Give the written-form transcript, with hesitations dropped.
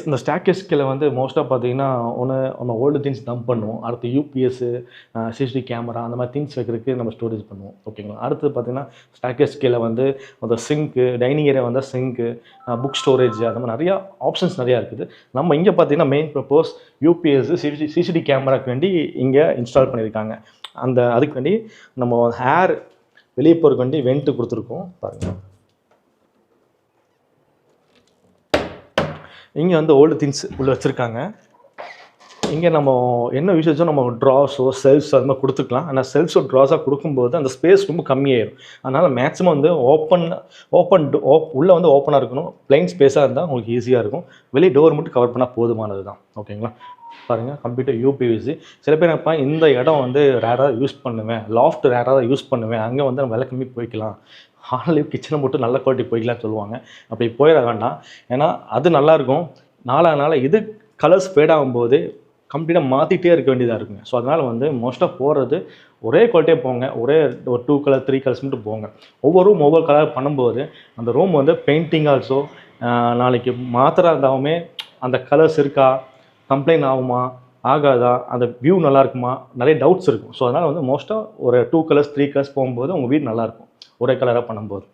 இந்த ஸ்டேர்கேஸ் கீழே வந்து மோஸ்ட்டாக பார்த்தீங்கன்னா ஒன்று நம்ம ஓல்டு திங்ஸ் டம்ப் பண்ணுவோம். அடுத்து யூபிஎஸ்ஸு, சிசிடிவி கேமரா அந்த மாதிரி திங்ஸ் வைக்கிறதுக்கு நம்ம ஸ்டோரேஜ் பண்ணுவோம். ஓகேங்களா. அடுத்து பார்த்தீங்கன்னா ஸ்டேர்கேஸ் கீழே வந்து அந்த சிங்க்கு, டைனிங் ஏரியா வந்தால் சிங்க்கு, புக் ஸ்டோரேஜ் அந்த மாதிரி நிறையா ஆப்ஷன்ஸ் நிறையா இருக்குது. நம்ம இங்கே பார்த்தீங்கன்னா மெயின் பர்பஸ் யூபிஎஸ், சிசிடிவி கேமராக்கு வேண்டி இங்கே இன்ஸ்டால் பண்ணியிருக்காங்க. அதுக்கு வேண்டி நம்ம ஏர் வெளியே போகிறதுக்கு வேண்டி வெண்ட்டு கொடுத்துருக்கோம் பாருங்கள். இங்கே வந்து ஓல்டு திங்ஸ் உள்ள வச்சுருக்காங்க. இங்கே நம்ம என்ன யூசேஜோ நம்ம ட்ராஸோ செல்ஃப்ஸ் அது மாதிரி கொடுத்துக்கலாம். ஆனால் செல்ஃப்ஸோ ட்ராஸாக கொடுக்கும்போது அந்த ஸ்பேஸ் ரொம்ப கம்மியாயிடும். அதனால் மேக்ஸிமம் வந்து உள்ளே வந்து ஓப்பனாக இருக்கணும். பிளைன் ஸ்பேஸாக இருந்தால் உங்களுக்கு ஈஸியாக இருக்கும். வெளியே டோர் மட்டும் கவர் பண்ணால் போதுமானது தான். ஓகேங்களா. பாருங்கள், கம்ப்யூட்டர் யூபிவிசி. சில பேர் நினைப்பா இந்த இடம் வந்து ரேராக யூஸ் பண்ணுவேன், லாஃப்ட் ரேராக யூஸ் பண்ணுவேன், அங்கே வந்து நம்ம விலை கம்மி போய்க்கலாம், ஹாலில் கிச்சனை போட்டு நல்ல குவாலிட்டி போய்க்கலாம்னு சொல்லுவாங்க. அப்படி போயிட வேண்டாம். ஏன்னா அது நல்லாயிருக்கும். நாளாக இது கலர்ஸ் ஃபேட் ஆகும்போது கம்ப்ளீட்டாக மாற்றிட்டே இருக்க வேண்டியதாக இருக்குங்க. ஸோ அதனால் வந்து மோஸ்ட்டாக போகிறது ஒரே குவாலிட்டியாக போங்க. ஒரு 2 கலர் 3 கலர்ஸ் மட்டும் போங்க. ஒவ்வொரு ரூம் ஒவ்வொரு கலர் பண்ணும்போது அந்த ரூம் வந்து பெயிண்டிங் ஆல்சோ நாளைக்கு மாத்திரா இருந்தாலுமே அந்த கலர்ஸ் இருக்கா, கம்ப்ளைண்ட் ஆகுமா ஆகாதா, அந்த வியூ நல்லா இருக்குமா, நிறைய டவுட்ஸ் இருக்கும். ஸோ அதனால் வந்து மோஸ்ட்டாக ஒரு 2 கலர்ஸ் 3 கலர்ஸ் போகும்போது உங்கள் வீடு நல்லாயிருக்கும் ஒரே கலராக பண்ணும்போது.